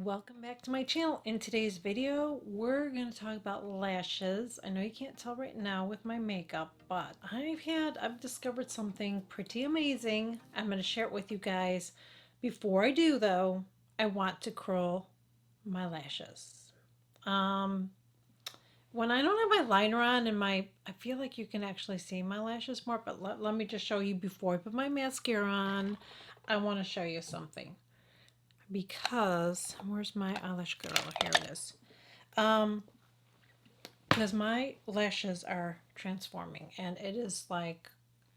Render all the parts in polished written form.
Welcome back to my channel. In today's video, we're going to talk about lashes. I know you can't tell right now with my makeup, but I've discovered something pretty amazing. I'm going to share it with you guys. Before I do though, I want to curl my lashes. Um, when I don't have my liner on and I feel like you can actually see my lashes more, but let me just show you before I put my mascara on. I want to show you something because where's my eyelash girl? Here it is. Um, because my lashes are transforming and it is like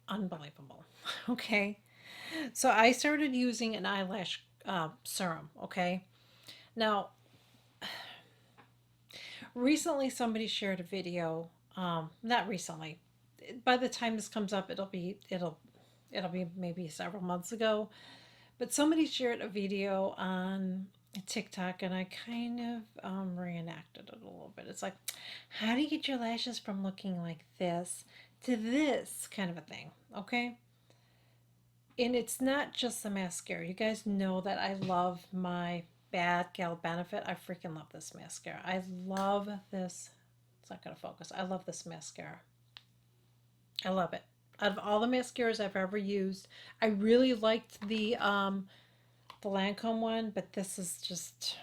unbelievable. Okay, so I started using an eyelash serum. Okay, now recently somebody shared a video. Not recently. By the time this comes up, it'll be maybe several months ago. But somebody shared a video on TikTok and I kind of reenacted it a little bit. It's like, how do you get your lashes from looking like this to this kind of a thing? Okay. And it's not just the mascara. You guys know that I love my Bad Gal Benefit. I freaking love this mascara. I love this. It's not going to focus. I love this mascara. I love it. Out of all the mascaras I've ever used, I really liked the Lancome one, but this is just,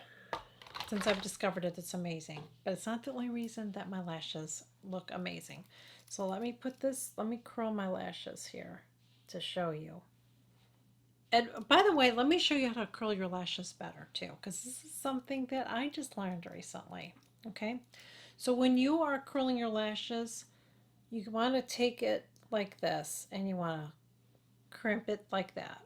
since I've discovered it, it's amazing. But it's not the only reason that my lashes look amazing. So let me curl my lashes here to show you. And by the way, let me show you how to curl your lashes better too, because this is something that I just learned recently. Okay, so when you are curling your lashes, you want to take it like this and you want to crimp it like that.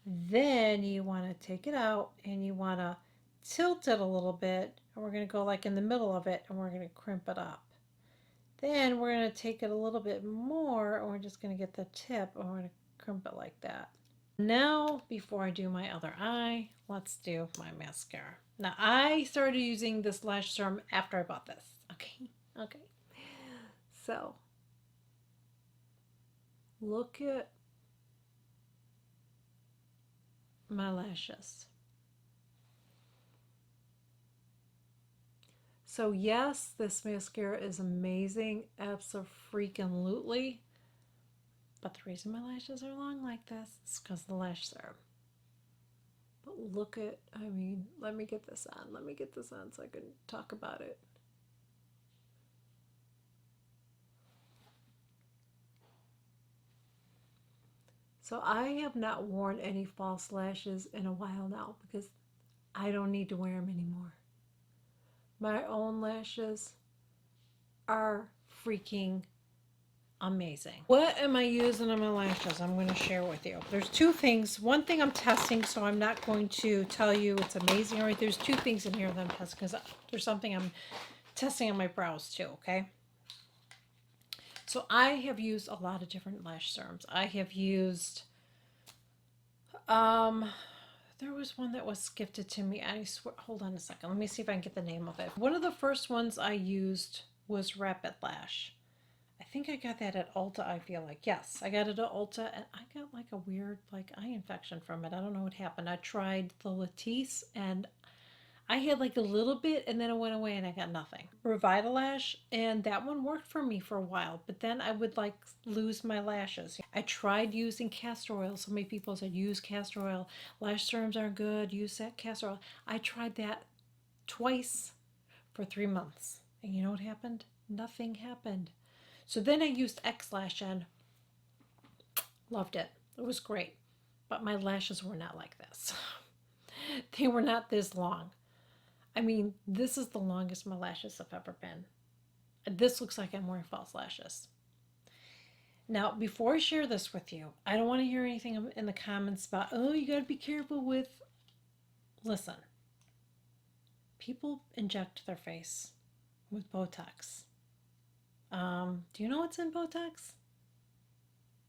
Then you want to take it out and you want to tilt it a little bit. And we're going to go like in the middle of it and we're going to crimp it up. Then we're going to take it a little bit more and we're just going to get the tip and we're going to crimp it like that. Now, before I do my other eye, let's do my mascara. Now, I started using this lash serum after I bought this. Okay, okay. So, look at my lashes. So yes, this mascara is amazing, abso-freaking-lutely. But the reason my lashes are long like this is because of the lash serum. But look at, I mean, let me get this on. Let me get this on so I can talk about it. So I have not worn any false lashes in a while now because I don't need to wear them anymore. My own lashes are freaking amazing. What am I using on my lashes? I'm going to share with you. There's two things. One thing I'm testing, so I'm not going to tell you it's amazing. All right, there's two things in here that I'm testing because there's something I'm testing on my brows too, okay? So I have used a lot of different lash serums. I have used, um, there was one that was gifted to me. I swear, hold on a second. Let me see if I can get the name of it. One of the first ones I used was Rapid Lash. I think I got that at Ulta, I feel like. Yes, I got it at Ulta, and I got like a weird like eye infection from it. I don't know what happened. I tried the Latisse, and I had like a little bit, and then it went away, and I got nothing. Revitalash, and that one worked for me for a while, but then I would like lose my lashes. I tried using castor oil. So many people said, use castor oil. Lash serums are good. Use that castor oil. I tried that twice for 3 months. And you know what happened? Nothing happened. So then I used X Lash and loved it. It was great. But my lashes were not like this. They were not this long. I mean, this is the longest my lashes have ever been. This looks like I'm wearing false lashes. Now, before I share this with you, I don't want to hear anything in the comments about, oh, you got to be careful with. Listen, people inject their face with Botox. Do you know what's in Botox?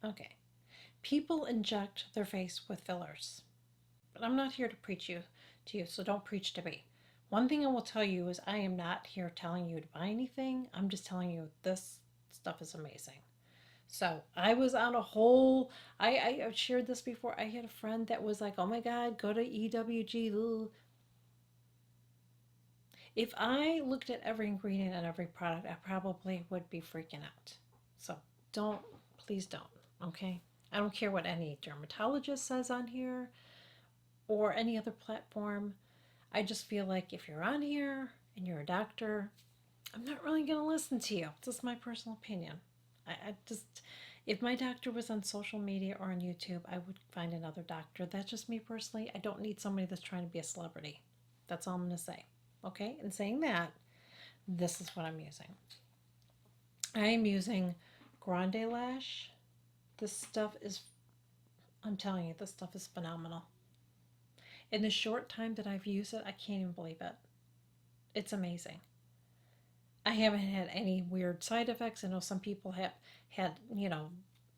Okay. People inject their face with fillers. But I'm not here to preach to you, so don't preach to me. One thing I will tell you is I am not here telling you to buy anything. I'm just telling you this stuff is amazing. So I was on a whole, I shared this before. I had a friend that was like, oh my God, go to EWG. If I looked at every ingredient and every product, I probably would be freaking out. So don't, please don't, okay? I don't care what any dermatologist says on here or any other platform. I just feel like if you're on here and you're a doctor, I'm not really going to listen to you. It's just my personal opinion. I just, if my doctor was on social media or on YouTube, I would find another doctor. That's just me personally. I don't need somebody that's trying to be a celebrity. That's all I'm going to say. Okay? And saying that, this is what I'm using. I am using Grande Lash. This stuff is, I'm telling you, this stuff is phenomenal. In the short time that I've used it, I can't even believe it. It's amazing. I haven't had any weird side effects. I know some people have had,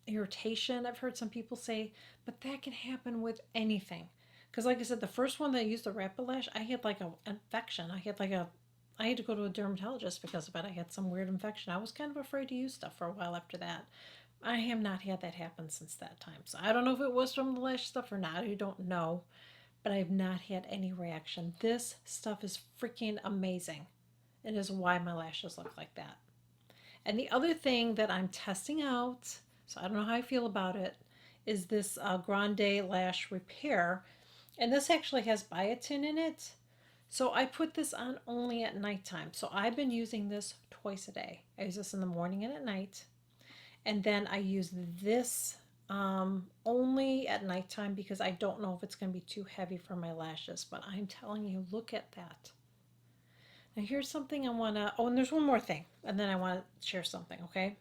irritation. I've heard some people say, but that can happen with anything. Because, like I said, the first one that I used, the Rapid Lash, I had like an infection. I had to go to a dermatologist because of it. I had some weird infection. I was kind of afraid to use stuff for a while after that. I have not had that happen since that time. So I don't know if it was from the lash stuff or not. I don't know. But I have not had any reaction. This stuff is freaking amazing. It is why my lashes look like that. And the other thing that I'm testing out, so I don't know how I feel about it, is this Grande Lash Repair. And this actually has biotin in it. So I put this on only at nighttime. So I've been using this twice a day. I use this in the morning and at night. And then I use this only at nighttime because I don't know if it's going to be too heavy for my lashes. But I'm telling you, look at that. Now here's something I want to, oh, and there's one more thing. And then I want to share something, okay?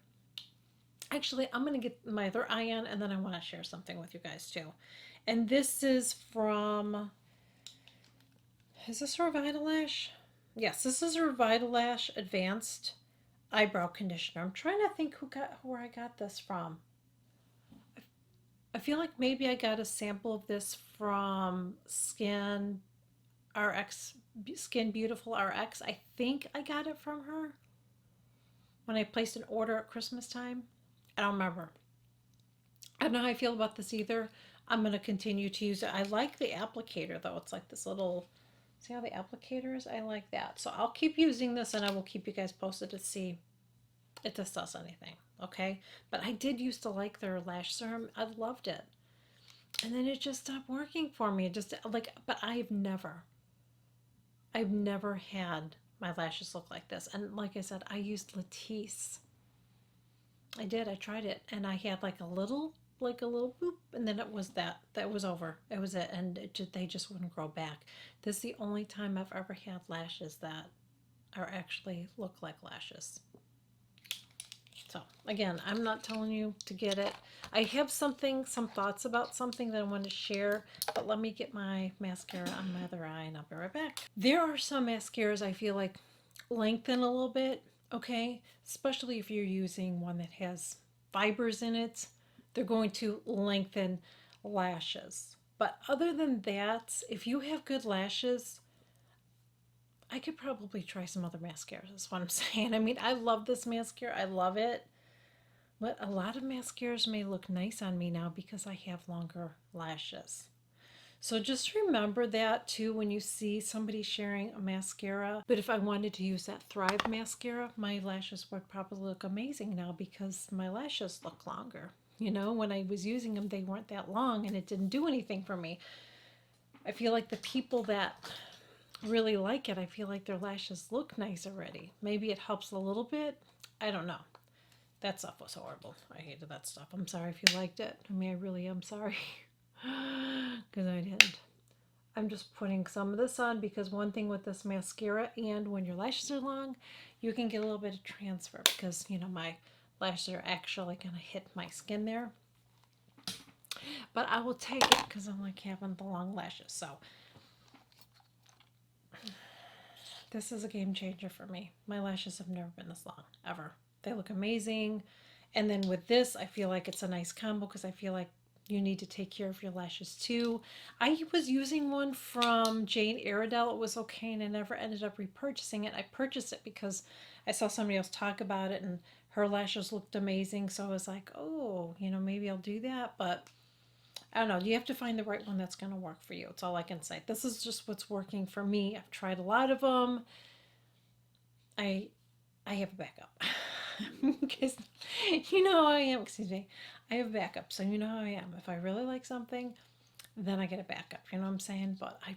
Actually, I'm going to get my other eye on and then I want to share something with you guys too. And this is from, is this Revitalash? Yes, this is Revitalash Advanced Eyebrow Conditioner. I'm trying to think where I got this from. I feel like maybe I got a sample of this from RX, Skin Beautiful RX. I think I got it from her when I placed an order at Christmas time. I don't remember. I don't know how I feel about this either. I'm going to continue to use it. I like the applicator though. It's like this little, see how the applicator is? I like that. So I'll keep using this and I will keep you guys posted to see if this does anything. Okay? But I did used to like their lash serum. I loved it. And then it just stopped working for me. It just like, but I've never had my lashes look like this. And like I said, I used Latisse. I did. I tried it, and I had like a little boop, and then it was that. That was over. It was it, and they just wouldn't grow back. This is the only time I've ever had lashes that are actually look like lashes. So again, I'm not telling you to get it. I have some thoughts about something that I want to share, but let me get my mascara on my other eye and I'll be right back. There are some mascaras I feel like lengthen a little bit, okay? Especially if you're using one that has fibers in it, they're going to lengthen lashes. But other than that, if you have good lashes, I could probably try some other mascaras. That's what I'm saying. I mean, I love this mascara. I love it. But a lot of mascaras may look nice on me now because I have longer lashes. So just remember that too when you see somebody sharing a mascara. But if I wanted to use that Thrive mascara, my lashes would probably look amazing now because my lashes look longer. You know, when I was using them, they weren't that long and it didn't do anything for me. I feel like the people that really like it, I feel like their lashes look nice already. Maybe it helps a little bit. I don't know. That stuff was horrible. I hated that stuff. I'm sorry if you liked it. I mean, I really am sorry. Because I didn't. I'm just putting some of this on because one thing with this mascara and when your lashes are long, you can get a little bit of transfer because, you know, my lashes are actually going to hit my skin there. But I will take it because I'm like having the long lashes. So this is a game changer for me. My lashes have never been this long, ever. They look amazing. And then with this, I feel like it's a nice combo because I feel like you need to take care of your lashes too. I was using one from Jane Iredale. It was okay and I never ended up repurchasing it. I purchased it because I saw somebody else talk about it and her lashes looked amazing. So I was like, oh, you know, maybe I'll do that. But I don't know. You have to find the right one that's going to work for you. It's all I can say. This is just what's working for me. I've tried a lot of them. I I have a backup. Because you know how I am, excuse me. I have a backup, so you know how I am. If I really like something, then I get a backup. You know what I'm saying? But I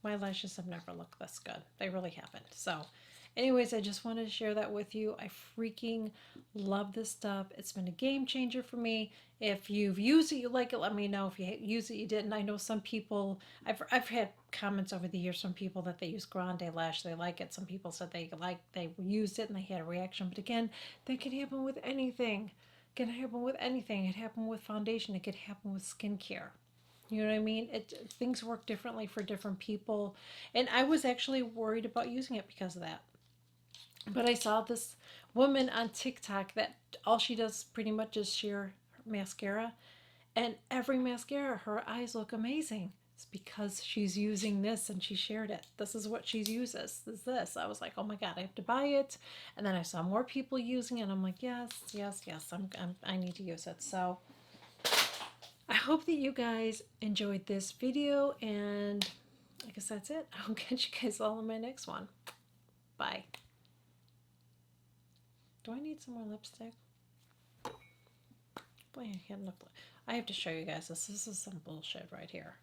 my lashes have never looked this good. They really haven't. So, anyways, I just wanted to share that with you. I freaking love this stuff. It's been a game changer for me. If you've used it, you like it, let me know. If you use it, you didn't. I know some people, I've had comments over the years from people that they use Grande Lash. They like it. Some people said they used it and they had a reaction. But again, that can happen with anything. It can happen with anything. It happened with foundation. It could happen with skincare. You know what I mean? Things work differently for different people, and I was actually worried about using it because of that. But I saw this woman on TikTok that all she does pretty much is share mascara, and every mascara, her eyes look amazing. It's because she's using this and she shared it. This is what she uses. Is this? I was like, oh my god, I have to buy it. And then I saw more people using it. And I'm like, yes, yes, yes. I need to use it. So I hope that you guys enjoyed this video, and I guess that's it. I'll catch you guys all in my next one. Bye. Do I need some more lipstick? Boy, I have to show you guys this. This is some bullshit right here.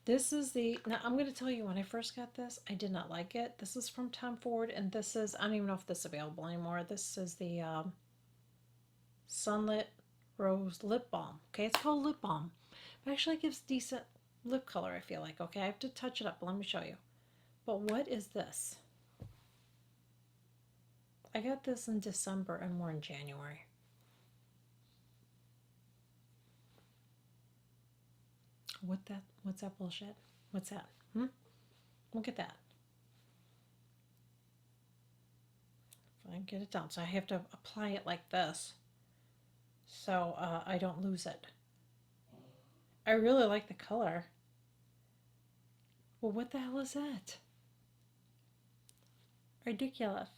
This is now I'm going to tell you, when I first got this, I did not like it. This is from Tom Ford, and this is, I don't even know if this is available anymore. This is the Sunlit Rose Lip Balm. Okay, it's called Lip Balm. It actually gives decent lip color, I feel like. Okay, I have to touch it up. Let me show you. But what is this? I got this in December and we're in January. What's that bullshit? What's that? Look at that. If I can get it down. So I have to apply it like this so I don't lose it. I really like the color. Well, what the hell is that? Ridiculous.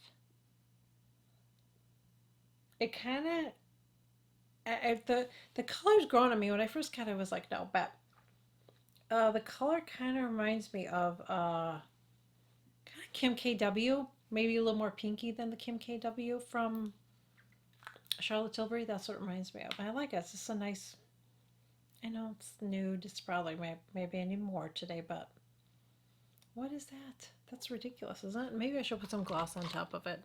It kind of the color's grown on me. When I first got it, I was like, no, but the color kind of reminds me of kind of Kim KW, maybe a little more pinky than the Kim KW from Charlotte Tilbury. That's what it reminds me of. I like it. It's just a nice. I know it's nude. It's probably maybe I need more today, but what is that? That's ridiculous, isn't it? Maybe I should put some gloss on top of it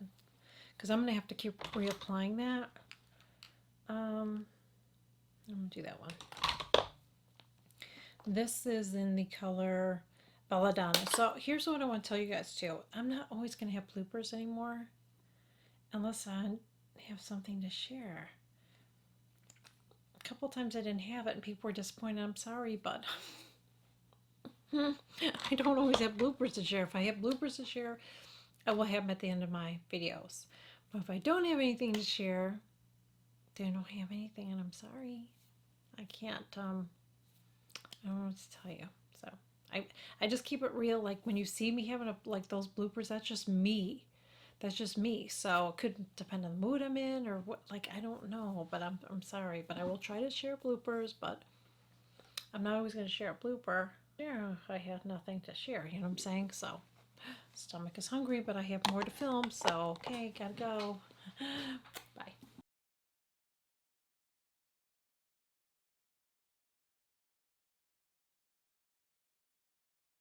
because I'm gonna have to keep reapplying that. I'm gonna do that one. This is in the color Belladonna. So here's what I want to tell you guys too. I'm not always going to have bloopers anymore unless I have something to share. A couple times I didn't have it and people were disappointed. I'm sorry, but I don't always have bloopers to share. If I have bloopers to share, I will have them at the end of my videos. But if I don't have anything to share, then I don't have anything, and I'm sorry. I can't, I don't know what to tell you. So I just keep it real. Like when you see me having like those bloopers, that's just me. That's just me. So it could depend on the mood I'm in or what. Like I don't know, but I'm sorry. But I will try to share bloopers. But I'm not always going to share a blooper. Yeah, I had nothing to share. You know what I'm saying? So stomach is hungry, but I have more to film. So okay, gotta go.